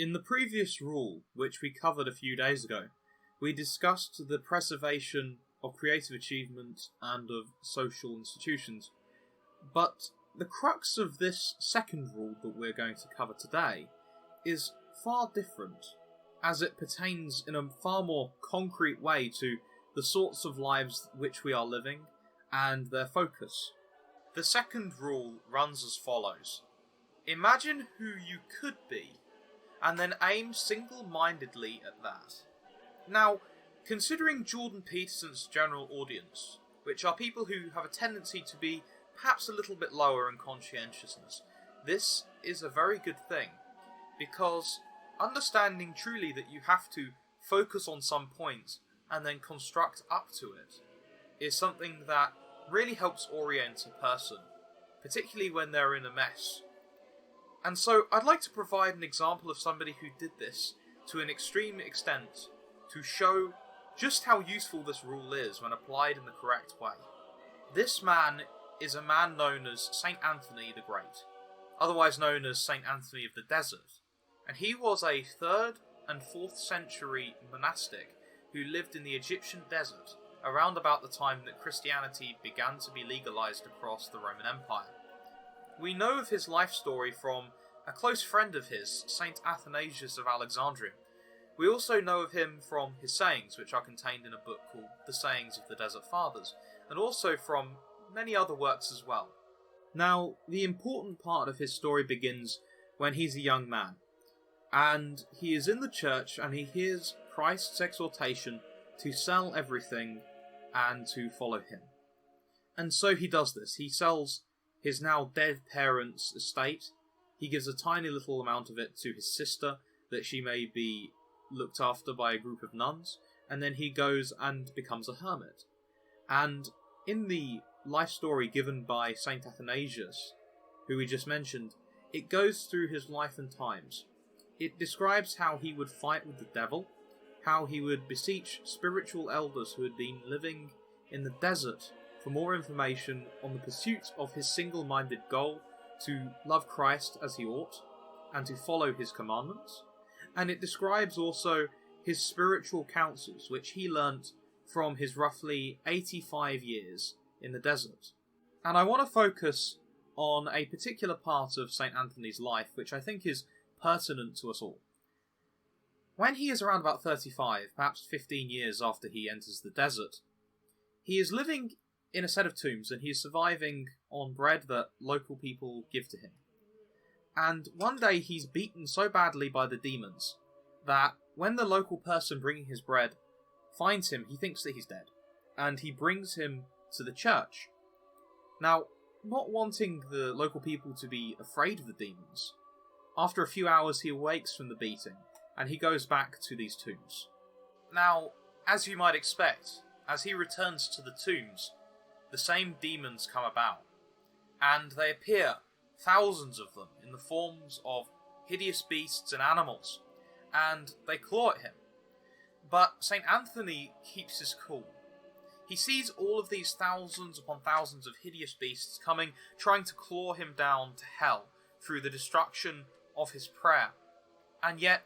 In the previous rule, which we covered a few days ago, we discussed the preservation of creative achievement and of social institutions. But the crux of this second rule that we're going to cover today is far different, as it pertains in a far more concrete way to the sorts of lives which we are living and their focus. The second rule runs as follows. Imagine who you could be, and then aim single-mindedly at that. Now, considering Jordan Peterson's general audience, which are people who have a tendency to be perhaps a little bit lower in conscientiousness, this is a very good thing, because understanding truly that you have to focus on some point and then construct up to it is something that really helps orient a person, particularly when they're in a mess. And so I'd like to provide an example of somebody who did this to an extreme extent to show just how useful this rule is when applied in the correct way. This man is a man known as Saint Anthony the Great, otherwise known as Saint Anthony of the Desert, and he was a 3rd and 4th century monastic who lived in the Egyptian desert around about the time that Christianity began to be legalized across the Roman Empire. We know of his life story from a close friend of his, Saint Athanasius of Alexandria. We also know of him from his sayings, which are contained in a book called The Sayings of the Desert Fathers, and also from many other works as well. Now, the important part of his story begins when he's a young man, and he is in the church and he hears Christ's exhortation to sell everything and to follow him. And so he does this. He sells his now dead parents' estate. He gives a tiny little amount of it to his sister, that she may be looked after by a group of nuns, and then he goes and becomes a hermit. And in the life story given by Saint Athanasius, who we just mentioned, it goes through his life and times. It describes how he would fight with the devil, how he would beseech spiritual elders who had been living in the desert for more information on the pursuit of his single-minded goal to love Christ as he ought, and to follow his commandments. And it describes also his spiritual counsels, which he learnt from his roughly 85 years in the desert. And I want to focus on a particular part of St. Anthony's life, which I think is pertinent to us all. When he is around about 35, perhaps 15 years after he enters the desert, he is living in a set of tombs, and he is surviving on bread that local people give to him. And one day he's beaten so badly by the demons that when the local person bringing his bread finds him, he thinks that he's dead, and he brings him to the church. Now, not wanting the local people to be afraid of the demons, after a few hours he awakes from the beating, and he goes back to these tombs. Now, as you might expect, as he returns to the tombs, the same demons come about, and they appear, thousands of them, in the forms of hideous beasts and animals, and they claw at him. But St. Anthony keeps his cool. He sees all of these thousands upon thousands of hideous beasts coming, trying to claw him down to hell through the destruction of his prayer. And yet,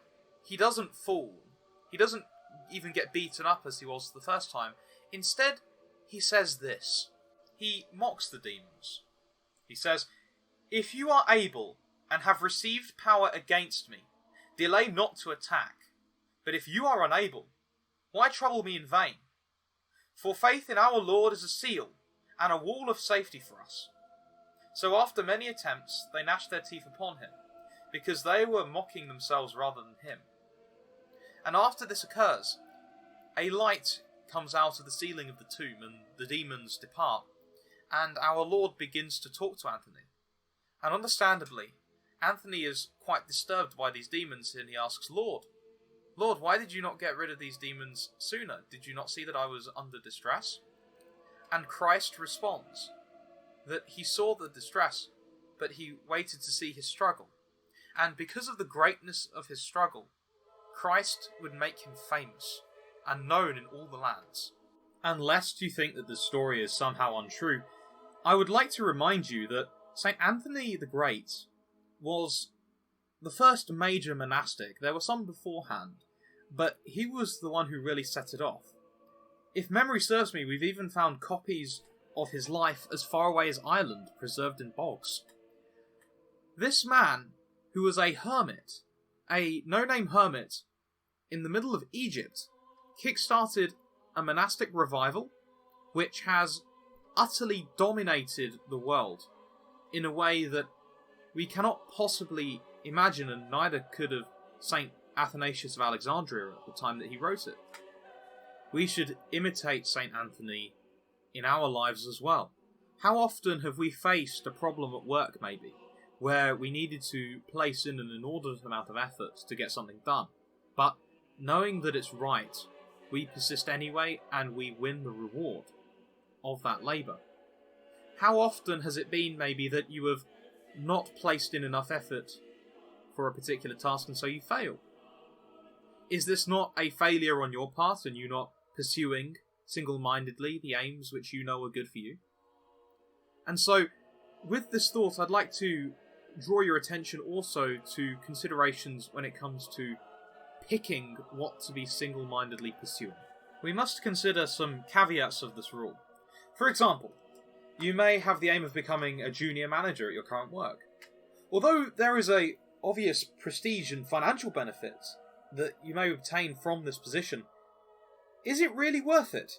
he doesn't fall. He doesn't even get beaten up as he was the first time. Instead, he says this. He mocks the demons. He says, "If you are able, and have received power against me, delay not to attack. But if you are unable, why trouble me in vain? For faith in our Lord is a seal, and a wall of safety for us." So after many attempts, they gnashed their teeth upon him, because they were mocking themselves rather than him. And after this occurs, a light comes out of the ceiling of the tomb, and the demons depart, and our Lord begins to talk to Anthony. And understandably, Anthony is quite disturbed by these demons, and he asks, Lord, why did you not get rid of these demons sooner? Did you not see that I was under distress?" And Christ responds that he saw the distress, but he waited to see his struggle. And because of the greatness of his struggle, Christ would make him famous and known in all the lands. And lest you think that the story is somehow untrue, I would like to remind you that St. Anthony the Great was the first major monastic. There were some beforehand, but he was the one who really set it off. If memory serves me, we've even found copies of his life as far away as Ireland, preserved in bogs. This man, who was a hermit, a no-name hermit, in the middle of Egypt, kick-started a monastic revival which has utterly dominated the world in a way that we cannot possibly imagine, and neither could have St. Athanasius of Alexandria at the time that he wrote it. We should imitate St. Anthony in our lives as well. How often have we faced a problem at work, maybe, where we needed to place in an inordinate amount of effort to get something done, but knowing that it's right, we persist anyway and we win the reward of that labour? How often has it been, maybe, that you have not placed in enough effort for a particular task and so you fail? Is this not a failure on your part and you not pursuing single-mindedly the aims which you know are good for you? And so, with this thought, I'd like to draw your attention also to considerations when it comes to picking what to be single-mindedly pursuing. We must consider some caveats of this rule. For example, you may have the aim of becoming a junior manager at your current work. Although there is a obvious prestige and financial benefits that you may obtain from this position, is it really worth it?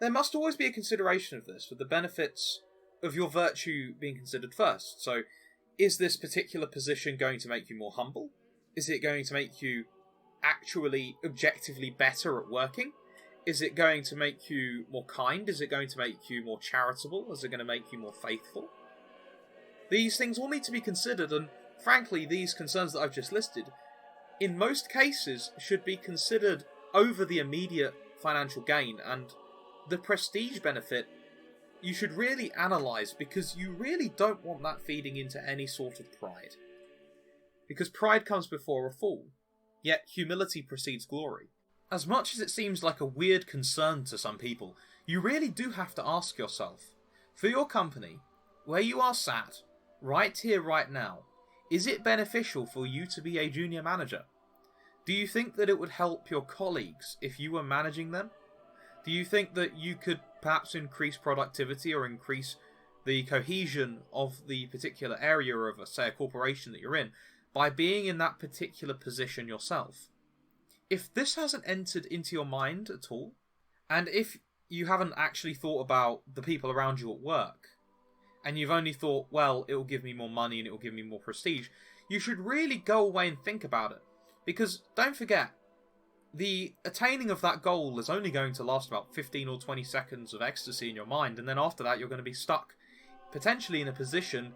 There must always be a consideration of this, with the benefits of your virtue being considered first. So, is this particular position going to make you more humble? Is it going to make you actually objectively better at working? Is it going to make you more kind? Is it going to make you more charitable? Is it going to make you more faithful? These things all need to be considered, and frankly, these concerns that I've just listed, in most cases, should be considered over the immediate financial gain, and the prestige benefit you should really analyse, because you really don't want that feeding into any sort of pride. Because pride comes before a fall, yet humility precedes glory. As much as it seems like a weird concern to some people, you really do have to ask yourself, for your company, where you are sat, right here, right now, is it beneficial for you to be a junior manager? Do you think that it would help your colleagues if you were managing them? Do you think that you could perhaps increase productivity or increase the cohesion of the particular area of, say, a corporation that you're in by being in that particular position yourself? If this hasn't entered into your mind at all, and if you haven't actually thought about the people around you at work, and you've only thought, well, it will give me more money and it will give me more prestige, you should really go away and think about it. Because, don't forget, the attaining of that goal is only going to last about 15 or 20 seconds of ecstasy in your mind, and then after that you're going to be stuck, potentially in a position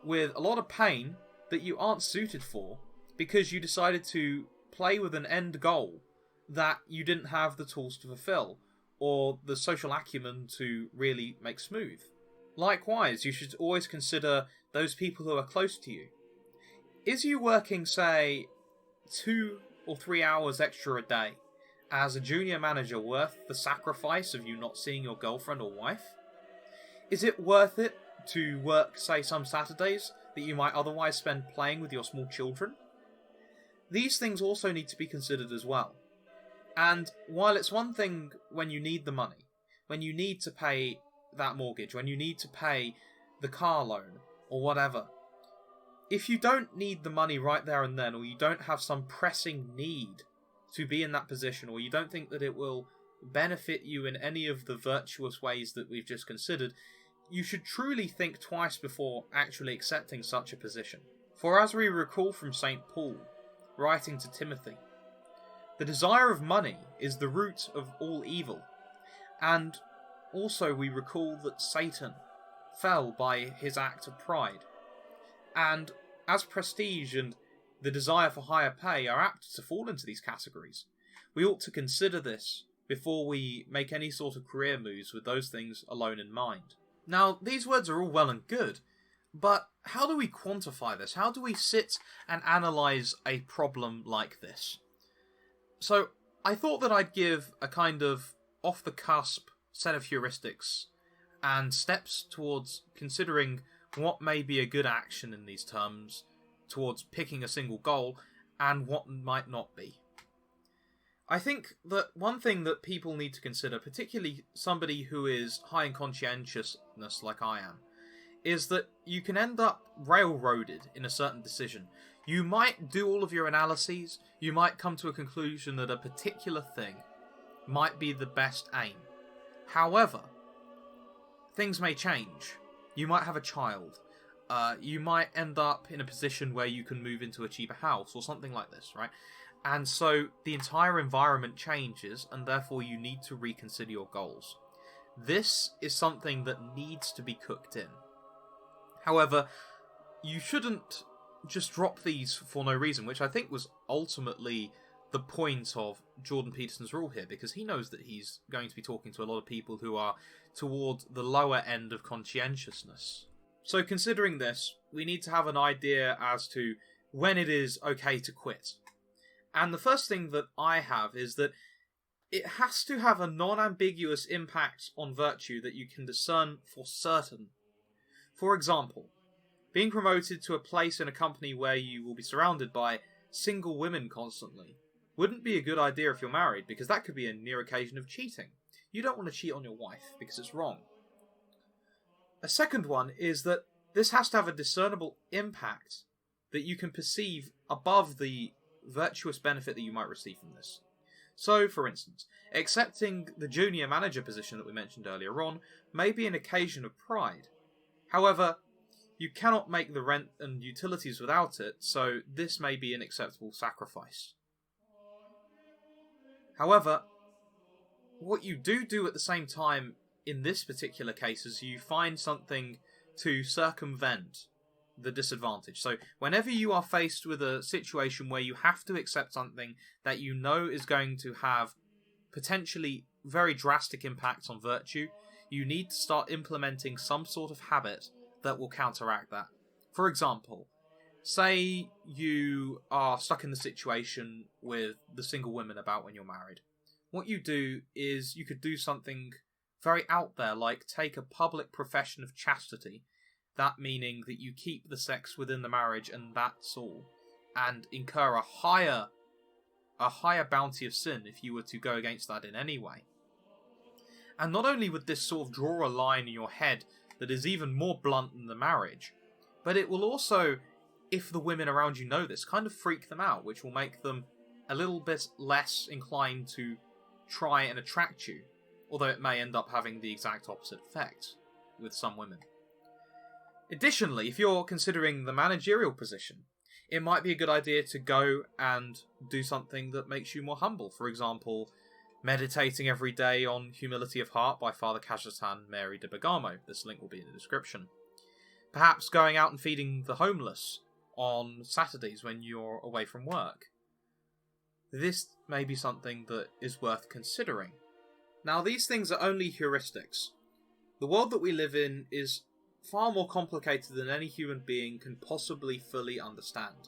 with a lot of pain that you aren't suited for, because you decided to play with an end goal that you didn't have the tools to fulfill, or the social acumen to really make smooth. Likewise, you should always consider those people who are close to you. Is you working, say, 2 or 3 hours extra a day as a junior manager worth the sacrifice of you not seeing your girlfriend or wife? Is it worth it to work, say, some Saturdays that you might otherwise spend playing with your small children? These things also need to be considered as well. And while it's one thing when you need the money, when you need to pay that mortgage, when you need to pay the car loan or whatever, if you don't need the money right there and then, or you don't have some pressing need to be in that position, or you don't think that it will benefit you in any of the virtuous ways that we've just considered, you should truly think twice before actually accepting such a position. For as we recall from St. Paul, writing to Timothy, the desire of money is the root of all evil. And also we recall that Satan fell by his act of pride. And as prestige and the desire for higher pay are apt to fall into these categories, we ought to consider this before we make any sort of career moves with those things alone in mind. Now, these words are all well and good, but how do we quantify this? How do we sit and analyse a problem like this? So, I thought that I'd give a kind of off-the-cusp set of heuristics and steps towards considering what may be a good action in these terms towards picking a single goal and what might not be. I think that one thing that people need to consider, particularly somebody who is high in conscientiousness like I am, is that you can end up railroaded in a certain decision. You might do all of your analyses, you might come to a conclusion that a particular thing might be the best aim. However, things may change. You might have a child. You might end up in a position where you can move into a cheaper house or something like this, right? And so the entire environment changes, and therefore you need to reconsider your goals. This is something that needs to be cooked in. However, you shouldn't just drop these for no reason, which I think was ultimately the point of Jordan Peterson's rule here, because he knows that he's going to be talking to a lot of people who are toward the lower end of conscientiousness. So considering this, we need to have an idea as to when it is okay to quit. And the first thing that I have is that it has to have a non-ambiguous impact on virtue that you can discern for certain. For example, being promoted to a place in a company where you will be surrounded by single women constantly wouldn't be a good idea if you're married, because that could be a near occasion of cheating. You don't want to cheat on your wife, because it's wrong. A second one is that this has to have a discernible impact that you can perceive above the virtuous benefit that you might receive from this. So, for instance, accepting the junior manager position that we mentioned earlier on may be an occasion of pride. However, you cannot make the rent and utilities without it, so this may be an acceptable sacrifice. However, what you do at the same time in this particular case is you find something to circumvent the disadvantage. So whenever you are faced with a situation where you have to accept something that you know is going to have potentially very drastic impacts on virtue, you need to start implementing some sort of habit that will counteract that. For example, say you are stuck in the situation with the single women about when you're married. What you do is you could do something very out there, like take a public profession of chastity, that meaning that you keep the sex within the marriage and that's all, and incur a higher bounty of sin if you were to go against that in any way. And not only would this sort of draw a line in your head that is even more blunt than the marriage, but it will also, if the women around you know this, kind of freak them out, which will make them a little bit less inclined to try and attract you, although it may end up having the exact opposite effect with some women. Additionally, if you're considering the managerial position, it might be a good idea to go and do something that makes you more humble. For example, meditating every day on Humility of Heart by Father Cajetan Mary de Bergamo. This link will be in the description. Perhaps going out and feeding the homeless on Saturdays when you're away from work. This may be something that is worth considering. Now, these things are only heuristics. The world that we live in is far more complicated than any human being can possibly fully understand.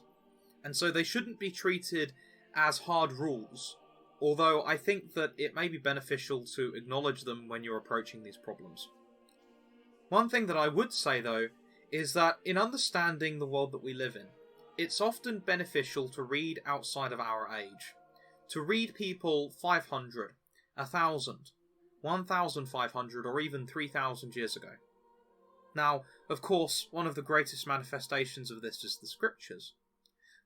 And so they shouldn't be treated as hard rules, although I think that it may be beneficial to acknowledge them when you're approaching these problems. One thing that I would say, though, is that in understanding the world that we live in, it's often beneficial to read outside of our age. To read people 500, 1,000, 1,500, or even 3,000 years ago. Now, of course, one of the greatest manifestations of this is the scriptures,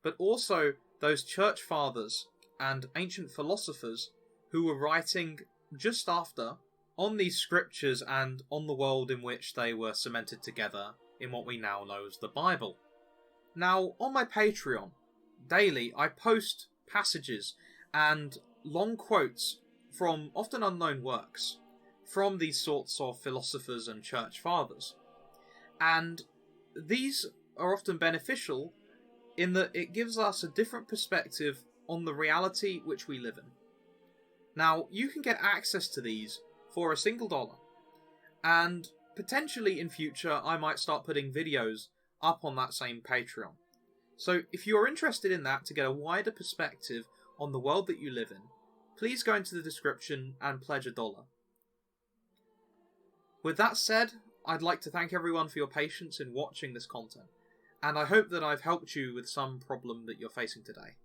but also those church fathers and ancient philosophers who were writing just after on these scriptures and on the world in which they were cemented together in what we now know as the Bible. Now, on my Patreon, daily I post passages and long quotes from often unknown works from these sorts of philosophers and church fathers. And these are often beneficial in that it gives us a different perspective on the reality which we live in. Now, you can get access to these for $1, and potentially in future I might start putting videos up on that same Patreon. So if you're interested in that to get a wider perspective on the world that you live in, please go into the description and pledge $1. With that said, I'd like to thank everyone for your patience in watching this content, And I hope that I've helped you with some problem that you're facing today.